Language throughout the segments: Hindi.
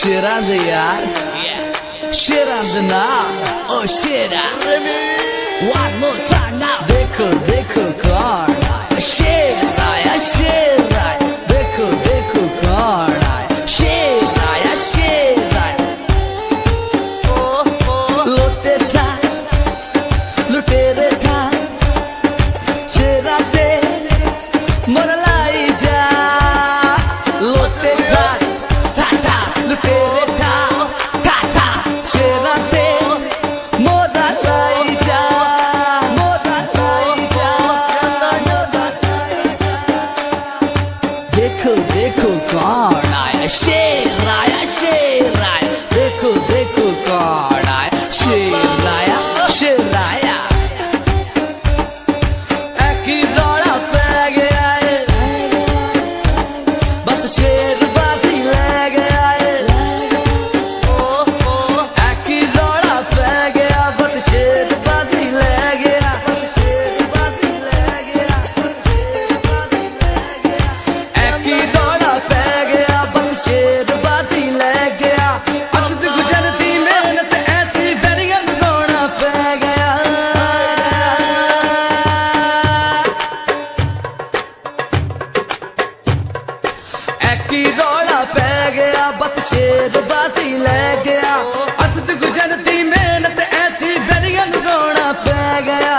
Shiraz yaar, Shiraz na, oh Shiraz. One more time now. देखो देखो कौन आया, शेर आया शेर आया. देखो देखो कौन आया, शेर आया शेर आया. लोटे था, लुटेरे था, शेरा दे मोरलाई जा. लोटे था, था लुटेरे था, था शेरा दे मोरलाई जा. देखो देखो कौन आया, शेर आया शेर आया. देखो देखो कौन आया, शेर आया शेर आया. एक ही दौड़ा पै गया है, बस शेर बाजी ले गया है. एक ही दौड़ा पै गया, बस शेर बाजी ले गया. शेर बाजी ले गया, शेर बाजी ले गया. एक ही दौड़ा पै गया, बस शेर बाजी ले गया. अकद गुजरती मेहनत ऐसी बैरियन रोना पै गया. एक ही दौड़ा पै गया, बस शेर बाजी ले गया. अकद गुजरती मेहनत ऐसी बैरियन रोना पै गया.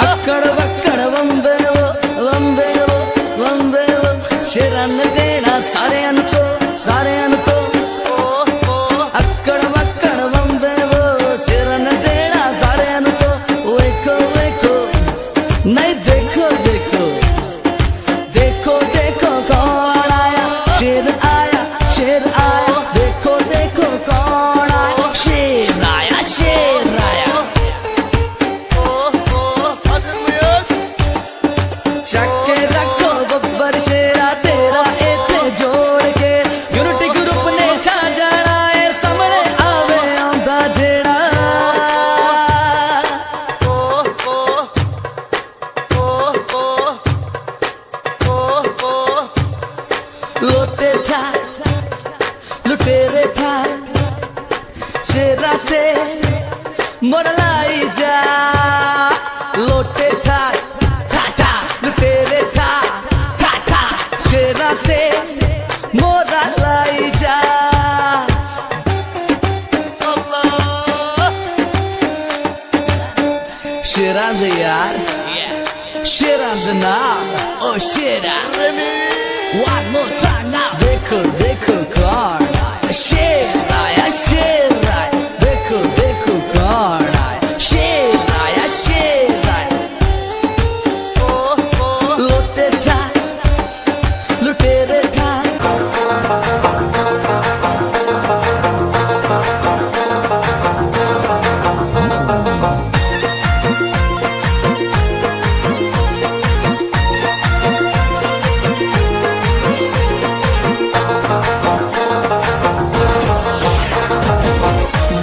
अक्कड़ वक्कड़ वंबे वो वंबे वो वंबे वो. शेरन देना सारे अनको सारे अनको. अक्कड़ वक्कड़ वंबे वो, शेरन देना सारे अनको. वेखो वेखो नहीं देखो देखो देखो देखो कौन आया, शेर आया शेर आया. देखो देखो कौन आया, शेर आया शेर आया. चक्के रखो बब्बर शेरा तेरा इत्थे जोड़ के. यूनिटी ग्रुप ने छा जाना है, सामने आवे आंदा जेड़ा. लोटे था, लुटेरे था, शेरा ते मोरलाई जा. लोटे था, लुटेरे था, शेरा ते मोरलाई जा. Shiraz yaar, Shiraz na, oh Shiraz. One more time now. देखो देखो कौन आया, शेर आया शेर आया. देखो देखो कौन आया, शेर आया शेर आया. लोटे था, लुटेरे था.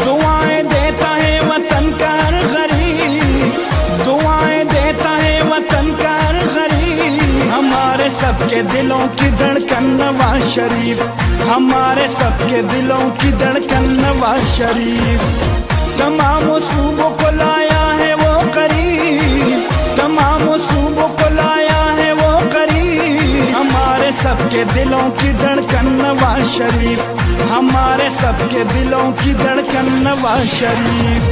दुआएं देता है वतन का हर गरीब, दुआएं देता है वतन का हर गरीब. हमारे सबके दिलों की धड़कन नवाज शरीफ, हमारे सबके दिलों की धड़कन नवाज शरीफ. तमाम सूबों को लाया है वो करीब, तमाम सूबों को लाया है वो करीब. हमारे सबके दिलों की धड़कन नवाज शरीफ, हमारे सबके दिलों की धड़कन नवाज शरीफ.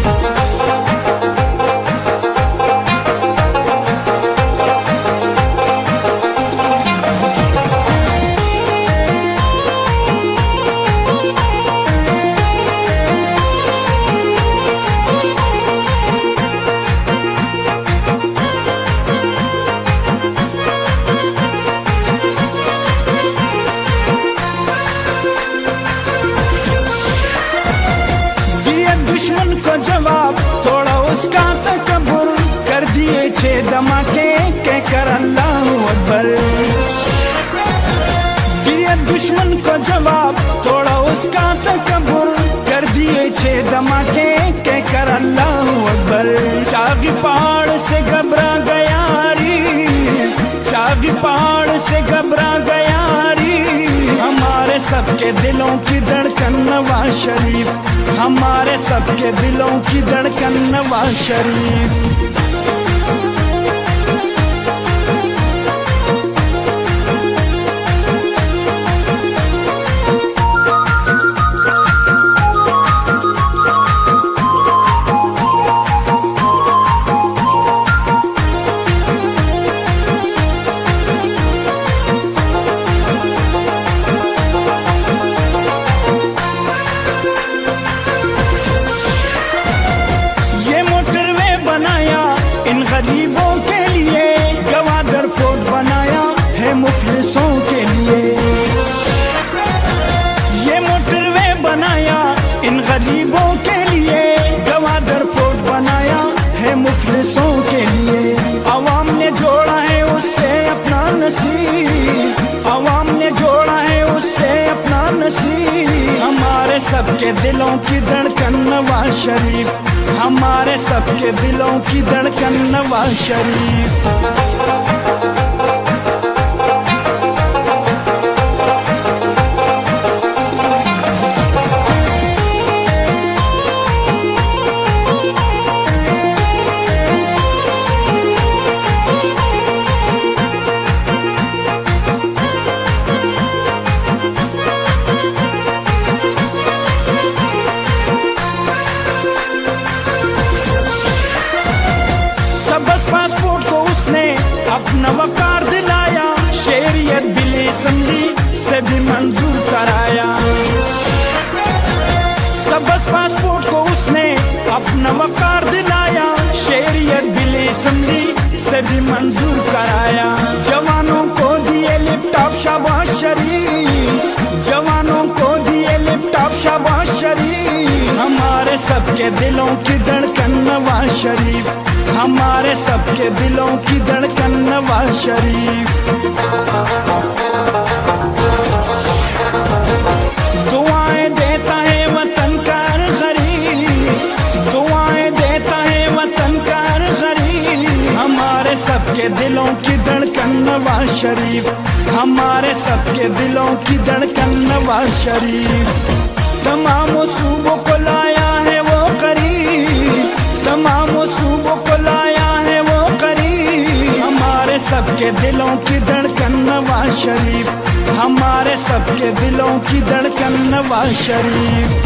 दिए दुश्मन को जवाब, तोड़ा उसका तकब्बुर. कर दिए 6 धमाके कहकर अल्लाहू अकबर. दिए दुश्मन को जवाब, तोड़ा उसका तकब्बुर. कर दिए 6 धमाके कहकर अल्लाहू अकबर. चागी पहाड़ से घबरा गया री, बागी पहाड़ से घबरा गया री, हमारे सबके दिलों की धड़कन नवाज शरीफ, हमारे सबके दिलों की धड़कन नवाज शरीफ। गरीबों के लिए गवादर फोर्ट बनाया है मुफलिसों के लिए, ये मोटरवे बनाया इन गरीबों के लिए, गवादर फोर्ट बनाया है मुफलिसों के लिए। आवाम ने जोड़ा है उससे अपना नसीब, आवाम ने जोड़ा है उससे अपना नसीब, हमारे सबके दिलों की धड़कन नवाज शरीफ, हमारे सबके दिलों की धड़कन नवाज शरीफ। पासपोर्ट को उसने अपना वकार दिलाया, शहरियत बिल असम्बली से भी मंजूर कराया। सबस पासपोर्ट को उसने अपना वकार दिलाया, शहरियत बिल असम्बली से भी मंजूर कराया। जवानों को दिए लिफ्टॉप शाबाश शरीफ, जवानों को दिए लिफ्टॉप शाबाश शरीफ, हमारे सबके दिलों की धड़कन नवाज शरीफ, हमारे सबके दिलों की धड़कन नवाज शरीफ। दुआएं देता है वतन का हर गरीब, दुआएं देता है वतन का हर गरीब, हमारे सबके दिलों की धड़कन नवाज शरीफ, हमारे सबके दिलों की धड़कन नवाज शरीफ। तमाम सूबों को लाया है वो करीब, तमाम सूबों को लाया है वो करीब, हमारे सबके दिलों की धड़कन नवाज शरीफ, हमारे सबके दिलों की धड़कन नवाज शरीफ।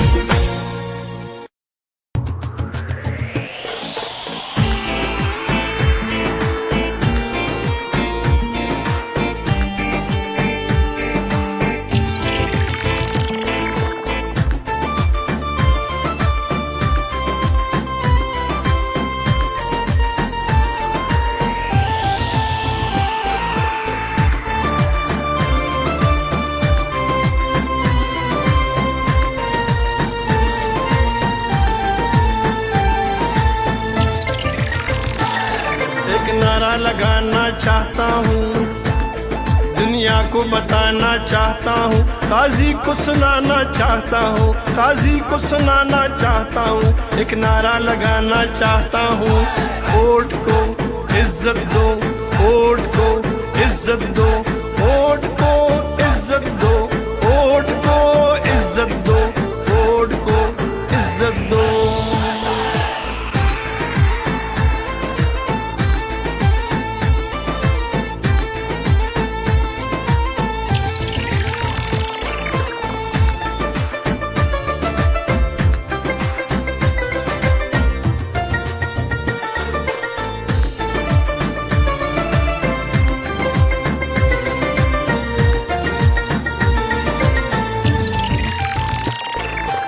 नारा लगाना चाहता हूँ, दुनिया को बताना चाहता हूँ, काजी को सुनाना चाहता हूँ, काजी को सुनाना चाहता हूँ, एक नारा लगाना चाहता हूँ। वोट को इज्जत दो, वोट को इज्जत दो, वोट को इज्जत दो, वोट को इज्जत दो, वोट को इज्जत दो।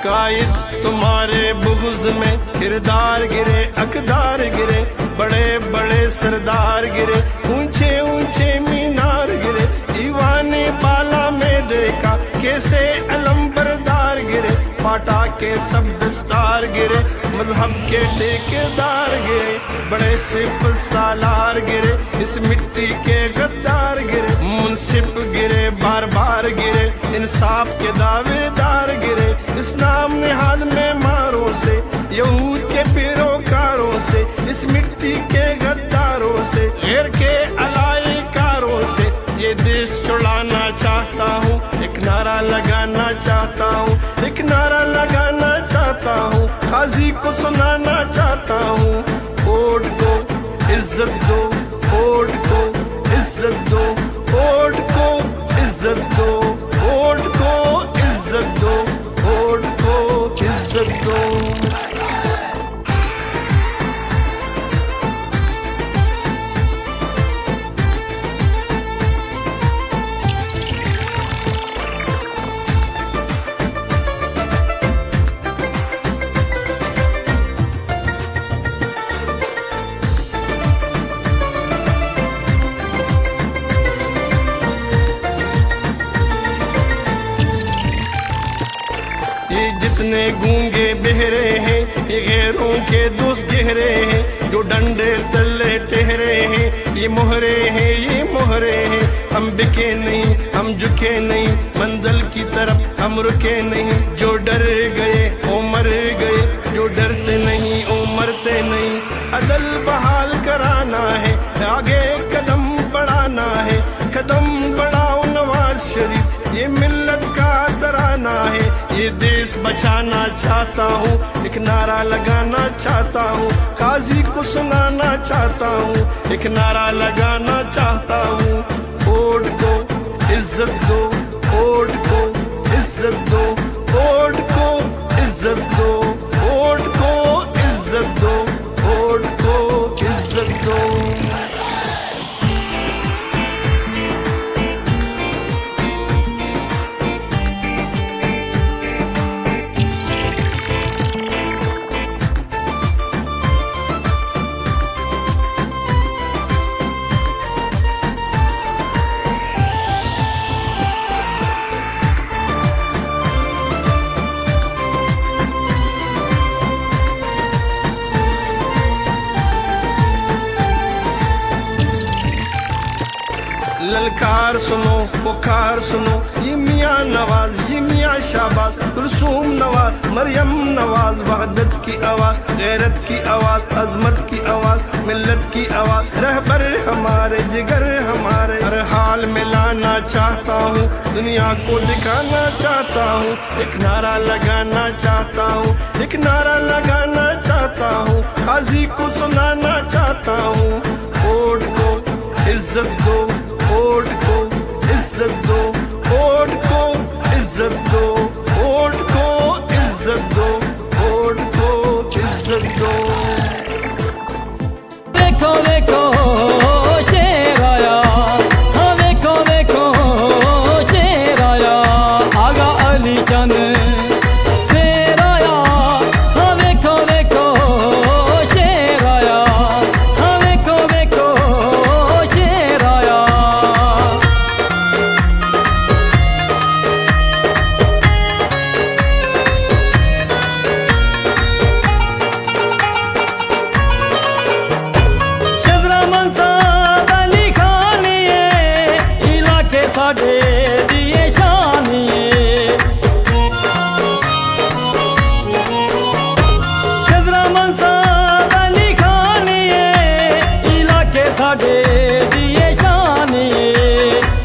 कायद तुम्हारे बुग़्ज़ में किरदार गिरे, अकदार गिरे, बड़े बड़े सरदार गिरे, ऊंचे ऊंचे मीनार गिरे, दीवाने बाला में देखा कैसे अलम बरदार गिरे, पाटा के सब दस्तार गिरे, मजहब के ठेकेदार गिरे, बड़े सिप सालार गिरे, इस मिट्टी के गद्दार गिरे, मुंसिफ गिरे, बार बार गिरे, इंसाफ के दावेदार गिरे, इस नाम निहाद में मारों से, यहूद के पैरोकारों से, इस मिट्टी के गद्दारों से, गैर के अलाइकारों ये देश छुड़ाना चाहता हूँ, एक नारा लगाना चाहता हूँ, एक नारा लगाना चाहता हूँ, काजी को सुनाना चाहता हूँ। वोट को इज्जत दो, वोट को इज्जत दो, वोट को इज्जत दो, वोट को इज्जत दो, वोट को इज्जत दो। ये जितने गूंगे बहरे हैं, ये गैरों के दोस्त गहरे हैं, जो डंडे तले ठहरे हैं, ये मोहरे हैं, ये मोहरे हैं। हम बिके नहीं, हम झुके नहीं, मंजिल की तरफ हम रुके नहीं। जो डर गए वो मर गए, जो डरते नहीं वो मरते नहीं। अदल बहाल कराना है, आगे कदम बढ़ाना है, कदम बढ़ाओ नवाज शरीफ, ये मिल्लत का तराना है। ये देश बचाना चाहता हूँ, एक नारा लगाना चाहता हूँ, काजी को सुनाना चाहता हूँ, एक नारा लगाना चाहता हूँ। वोट को इज्जत दो, वोट को इज्जत दो, वोट को इज्जत दो, वोट को इज्जत दो, वोट को इज्जत दो। ललकार सुनो, पुकार सुनो, ये मियाँ नवाज, ये मियाँ शाहबाज, कुलसूम नवाज, मरियम नवाज, वहदत की आवाज, गैरत की आवाज, अजमत की आवाज, मिल्लत की आवाज, रहबर हमारे, जिगर हमारे, हर हाल में लाना चाहता हूँ, दुनिया को दिखाना चाहता हूँ, एक नारा लगाना चाहता हूँ, एक नारा लगाना चाहता हूँ, काजी को सुनाना चाहता हूँ। वोट को इज्जत दो, वोट को इज्जत दो, वोट को इज्जत दो, वोट को इज्जत दो, वोट को इज्जत दो। देखो देखो शेर आया, हाँ देखो देखो शेर आया, आगा अली चंद शेर आया, हाँ देखो देखो शेर आया, हाँ देखो देखो शेर आया। साडे दिए शानिए, शजरा मंसाद अली खानिए, इलाके साडे दिए शानिए।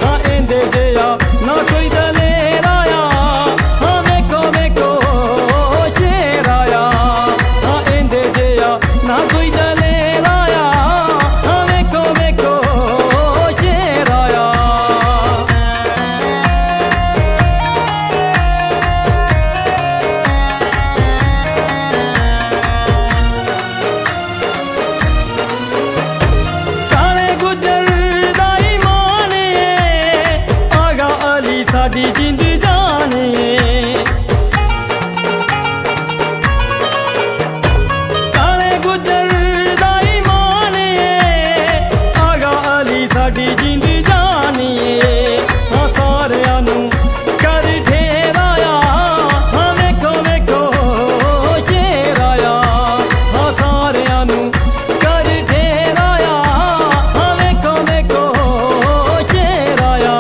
हाँ इंदे जया ना कोई दलेर आया, हाँ देखो देखो शेर आया, हाँ इंदे जया ना कोई दलेर आया, हाँ देखो देखो शेर आया। साडी जिंद जाने, काले गुजर दाई माने, आगा अली साडी जिंद जाने। हाँ सारियां नू कर ठेराया, हाँ देखो देखो शेर आया, हाँ सारियां नू कर ठेराया, हाँ देखो देखो शेर आया।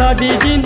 साडी जी